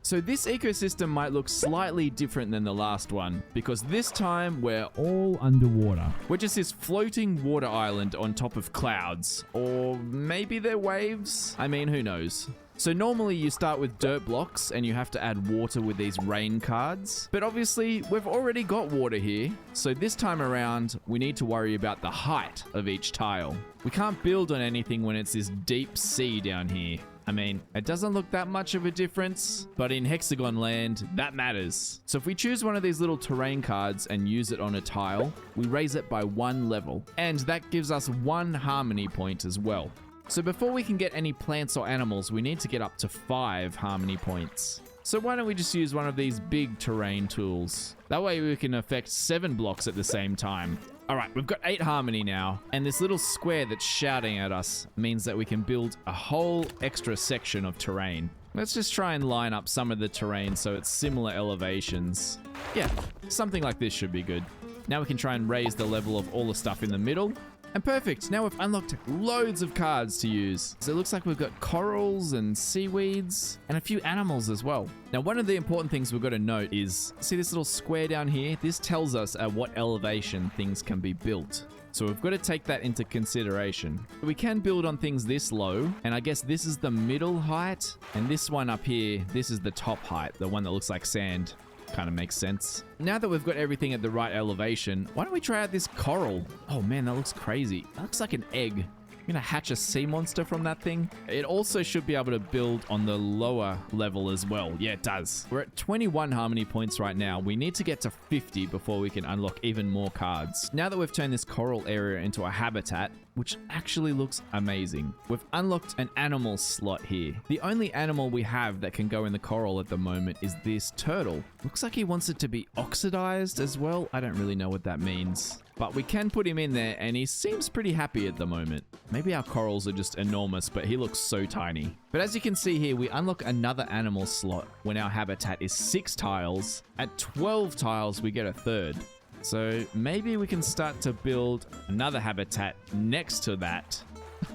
So this ecosystem might look slightly different than the last one, because this time we're all underwater. We're just this floating water island on top of clouds, or maybe they're waves? I mean, who knows? So normally you start with dirt blocks and you have to add water with these rain cards, but obviously we've already got water here, so this time around we need to worry about the height of each tile. We can't build on anything when it's this deep sea down here. I mean, it doesn't look that much of a difference, but in hexagon land, that matters. So if we choose one of these little terrain cards and use it on a tile, we raise it by 1 level, and that gives us 1 harmony point as well. So before we can get any plants or animals, we need to get up to 5 harmony points. So why don't we just use one of these big terrain tools? That way we can affect 7 blocks at the same time. All right, we've got 8 harmony now, and this little square that's shouting at us means that we can build a whole extra section of terrain. Let's just try and line up some of the terrain so it's similar elevations. Yeah, something like this should be good. Now we can try and raise the level of all the stuff in the middle. And perfect, now we've unlocked loads of cards to use. So it looks like we've got corals and seaweeds and a few animals as well. Now, one of the important things we've got to note is, see this little square down here? This tells us at what elevation things can be built. So we've got to take that into consideration. We can build on things this low, and I guess this is the middle height, and this one up here, this is the top height, the one that looks like sand. Kind of makes sense. Now that we've got everything at the right elevation, why don't we try out this coral? Oh man, that looks crazy. That looks like an egg. I'm gonna hatch a sea monster from that thing. It also should be able to build on the lower level as well. Yeah, it does. We're at 21 harmony points right now. We need to get to 50 before we can unlock even more cards. Now that we've turned this coral area into a habitat, which actually looks amazing, we've unlocked an animal slot here. The only animal we have that can go in the coral at the moment is this turtle. Looks like he wants it to be oxidized as well. I don't really know what that means. But we can put him in there and he seems pretty happy at the moment. Maybe our corals are just enormous, but he looks so tiny. But as you can see here, we unlock another animal slot when our habitat is 6 tiles. At 12 tiles, we get a third. So maybe we can start to build another habitat next to that.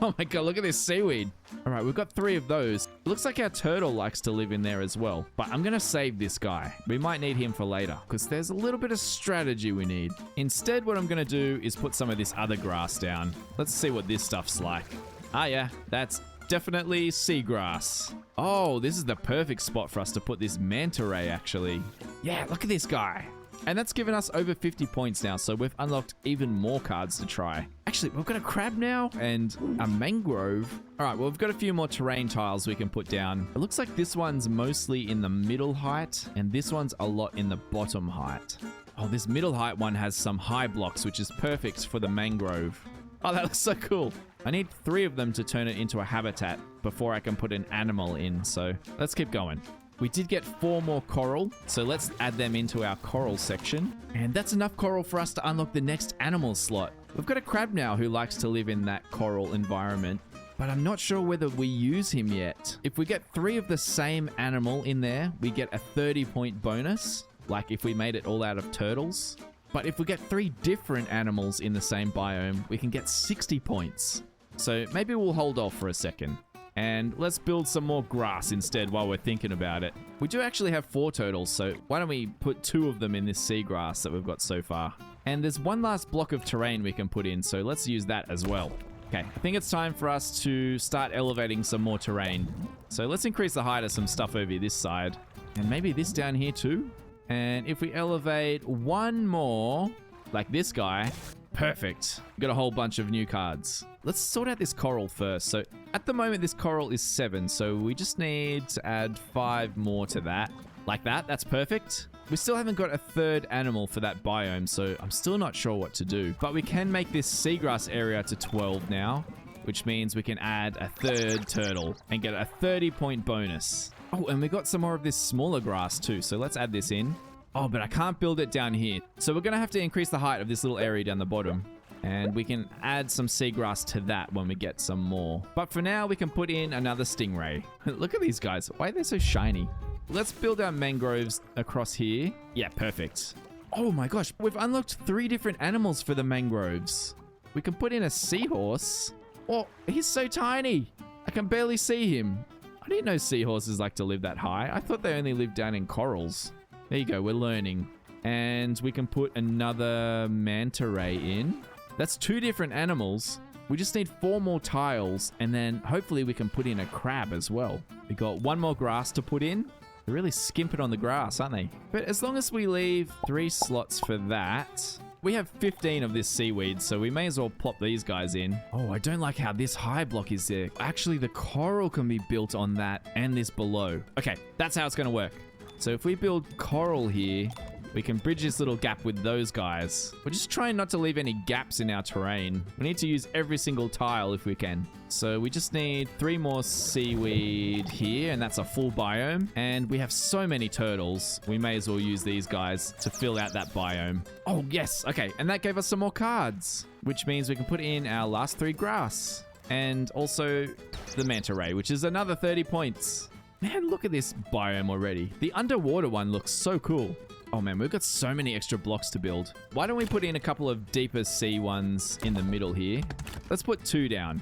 Oh my god, look at this seaweed. All right, we've got 3 of those. It looks like our turtle likes to live in there as well. But I'm going to save this guy. We might need him for later because there's a little bit of strategy we need. Instead, what I'm going to do is put some of this other grass down. Let's see what this stuff's like. Ah yeah, that's definitely seagrass. Oh, this is the perfect spot for us to put this manta ray actually. Yeah, look at this guy. And that's given us over 50 points now, so we've unlocked even more cards to try. Actually, we've got a crab now and a mangrove. All right, well, we've got a few more terrain tiles we can put down. It looks like this one's mostly in the middle height, and this one's a lot in the bottom height. Oh, this middle height one has some high blocks, which is perfect for the mangrove. Oh, that looks so cool. I need 3 of them to turn it into a habitat before I can put an animal in, so let's keep going. We did get 4 more coral, so let's add them into our coral section. And that's enough coral for us to unlock the next animal slot. We've got a crab now who likes to live in that coral environment, but I'm not sure whether we use him yet. If we get 3 of the same animal in there, we get a 30-point bonus, like if we made it all out of turtles. But if we get 3 different animals in the same biome, we can get 60 points. So maybe we'll hold off for a second. And let's build some more grass instead while we're thinking about it. We do actually have 4 turtles, so why don't we put 2 of them in this seagrass that we've got so far. And there's one last block of terrain we can put in, so let's use that as well. Okay, I think it's time for us to start elevating some more terrain. So let's increase the height of some stuff over this side. And maybe this down here too. And if we elevate 1 more, like this guy, perfect. We've got a whole bunch of new cards. Let's sort out this coral first. So at the moment, this coral is 7. So we just need to add 5 more to that. Like that, that's perfect. We still haven't got a 3rd animal for that biome, so I'm still not sure what to do. But we can make this seagrass area to 12 now, which means we can add a 3rd turtle and get a 30-point bonus. Oh, and we got some more of this smaller grass too, so let's add this in. Oh, but I can't build it down here. So we're going to have to increase the height of this little area down the bottom. And we can add some seagrass to that when we get some more. But for now, we can put in another stingray. Look at these guys. Why are they so shiny? Let's build our mangroves across here. Yeah, perfect. Oh my gosh, we've unlocked 3 different animals for the mangroves. We can put in a seahorse. Oh, he's so tiny. I can barely see him. I I didn't know seahorses like to live that high. I thought they only lived down in corals. There you go, we're learning. And we can put another manta ray in. That's 2 different animals. We just need 4 more tiles, and then hopefully we can put in a crab as well. We got 1 more grass to put in. They're really skimping on the grass, aren't they? But as long as we leave 3 slots for that, we have 15 of this seaweed, so we may as well plop these guys in. Oh, I don't like how this high block is there. Actually, the coral can be built on that and this below. Okay, that's how it's going to work. So if we build coral here, we can bridge this little gap with those guys. We're just trying not to leave any gaps in our terrain. We need to use every single tile if we can. So we just need 3 more seaweed here, and that's a full biome. And we have so many turtles, we may as well use these guys to fill out that biome. Oh, yes. Okay, and that gave us some more cards, which means we can put in our last 3 grass. And also the manta ray, which is another 30 points. Man, look at this biome already. The underwater one looks so cool. Oh man, we've got so many extra blocks to build. Why don't we put in a couple of deeper sea ones in the middle here? Let's put 2 down.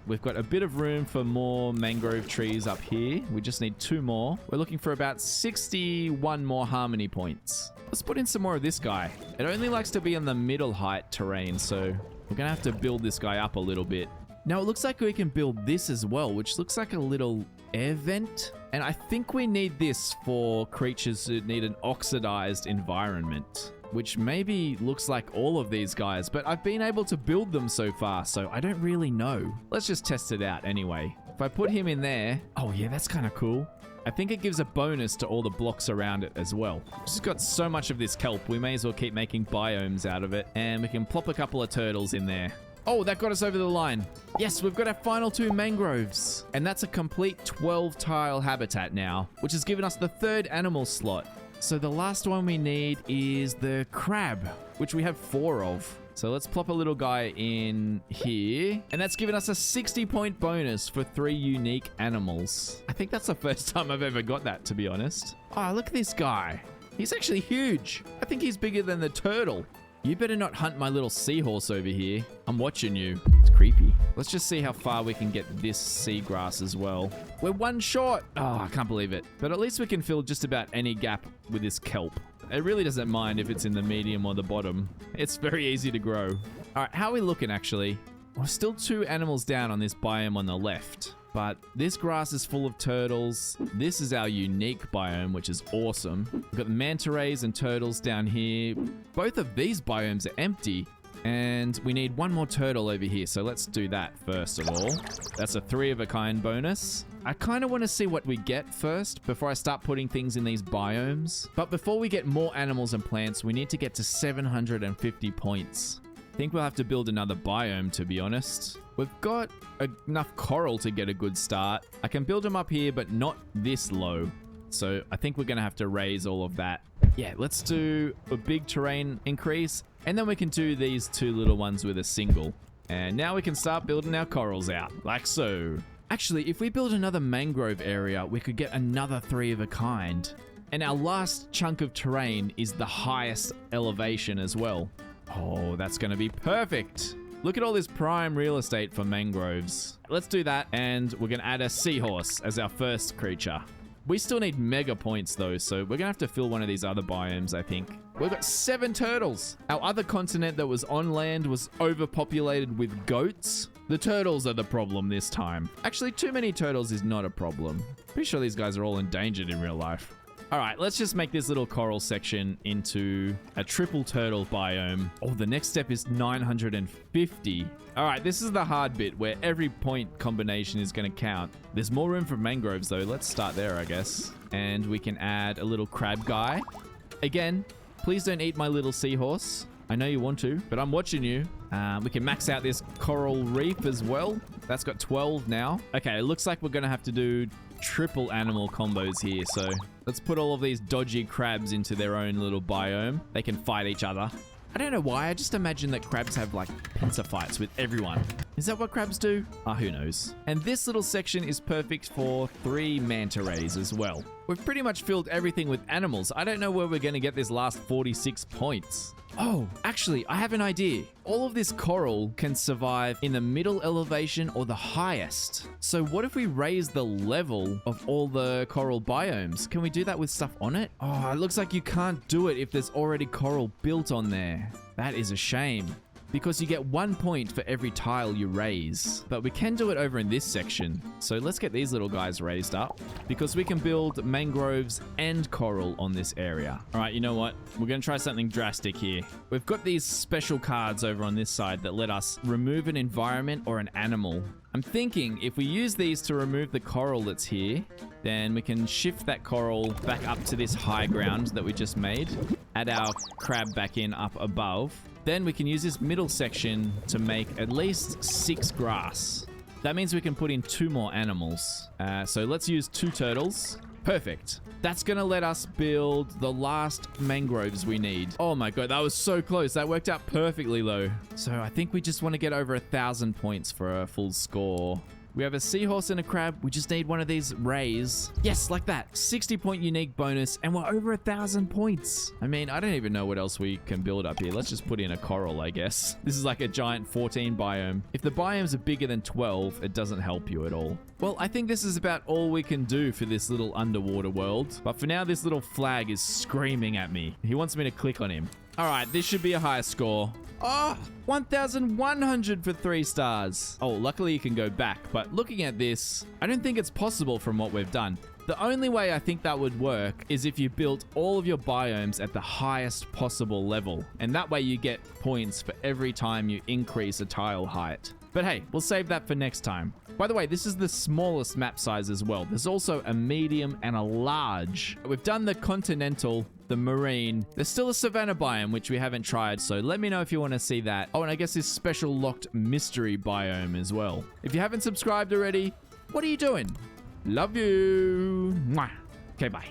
We've got a bit of room for more mangrove trees up here. We just need 2 more. We're looking for about 61 more harmony points. Let's put in some more of this guy. It only likes to be on the middle height terrain, so we're gonna have to build this guy up a little bit. Now it looks like we can build this as well, which looks like a little air vent. And I think we need this for creatures that need an oxidized environment, which maybe looks like all of these guys, but I've been able to build them so far, so I don't really know. Let's just test it out anyway. If I put him in there, oh yeah, that's kind of cool. I think it gives a bonus to all the blocks around it as well. We've just got so much of this kelp, we may as well keep making biomes out of it, and we can plop a couple of turtles in there. Oh, that got us over the line. Yes, we've got our final 2 mangroves. And that's a complete 12 tile habitat now, which has given us the 3rd animal slot. So the last one we need is the crab, which we have 4 of. So let's plop a little guy in here. And that's given us a 60-point bonus for 3 unique animals. I think that's the first time I've ever got that, to be honest. Oh, look at this guy. He's actually huge. I think he's bigger than the turtle. You better not hunt my little seahorse over here. I'm watching you. It's creepy. Let's just see how far we can get this seagrass as well. We're 1 short. Oh, I can't believe it. But at least we can fill just about any gap with this kelp. It really doesn't mind if it's in the medium or the bottom. It's very easy to grow. All right, how are we looking actually? We're still 2 animals down on this biome on the left. But this grass is full of turtles. This is our unique biome, which is awesome. We've got manta rays and turtles down here. Both of these biomes are empty. And we need 1 more turtle over here. So let's do that first of all. That's a 3 of a kind bonus. I kind of want to see what we get first before I start putting things in these biomes. But before we get more animals and plants, we need to get to 750 points. I think we'll have to build another biome, to be honest. We've got enough coral to get a good start. I can build them up here, but not this low. So I think we're going to have to raise all of that. Yeah, let's do a big terrain increase. And then we can do these 2 little ones with a single. And now we can start building our corals out, like so. Actually, if we build another mangrove area, we could get another 3 of a kind. And our last chunk of terrain is the highest elevation as well. Oh, that's going to be perfect. Look at all this prime real estate for mangroves. Let's do that, and we're going to add a seahorse as our first creature. We still need mega points though, so we're going to have to fill one of these other biomes, I think. We've got 7 turtles. Our other continent that was on land was overpopulated with goats. The turtles are the problem this time. Actually, too many turtles is not a problem. Pretty sure these guys are all endangered in real life. All right, let's just make this little coral section into a triple turtle biome. Oh, the next step is 950. All right, this is the hard bit where every point combination is going to count. There's more room for mangroves though. Let's start there, I guess. And we can add a little crab guy. Again, please don't eat my little seahorse. I know you want to, but I'm watching you. We can max out this coral reef as well. That's got 12 now. Okay, it looks like we're going to have to do triple animal combos here. So let's put all of these dodgy crabs into their own little biome. They can fight each other. I don't know why. I just imagine that crabs have like pincer fights with everyone. Is that what crabs do? Who knows? And this little section is perfect for 3 manta rays as well. We've pretty much filled everything with animals. I don't know where we're going to get this last 46 points. Oh, actually, I have an idea. All of this coral can survive in the middle elevation or the highest. So what if we raise the level of all the coral biomes? Can we do that with stuff on it? Oh, it looks like you can't do it if there's already coral built on there. That is a shame, because you get 1 point for every tile you raise. But we can do it over in this section. So let's get these little guys raised up, because we can build mangroves and coral on this area. All right, you know what? We're going to try something drastic here. We've got these special cards over on this side that let us remove an environment or an animal. I'm thinking if we use these to remove the coral that's here, then we can shift that coral back up to this high ground that we just made, add our crab back in up above. Then we can use this middle section to make at least 6 grass. That means we can put in 2 more animals. So let's use 2 turtles. Perfect. That's going to let us build the last mangroves we need. Oh my god, that was so close. That worked out perfectly though. So I think we just want to get over 1,000 points for a full score. We have a seahorse and a crab. We just need one of these rays. Yes, like that. 60 point unique bonus, and we're over 1,000 points. I mean, I don't even know what else we can build up here. Let's just put in a coral, I guess. This is like a giant 14 biome. If the biomes are bigger than 12, it doesn't help you at all. Well, I think this is about all we can do for this little underwater world. But for now, this little flag is screaming at me. He wants me to click on him. All right, this should be a high score. Oh, 1,100 for 3 stars. Oh, luckily you can go back, but looking at this, I don't think it's possible from what we've done. The only way I think that would work is if you built all of your biomes at the highest possible level, and that way you get points for every time you increase a tile height. But hey, we'll save that for next time. By the way, this is the smallest map size as well. There's also a medium and a large. We've done the continental, the marine. There's still a savanna biome, which we haven't tried, so let me know if you want to see that. Oh, and I guess this special locked mystery biome as well. If you haven't subscribed already, what are you doing? Love you. Mwah. Okay, bye.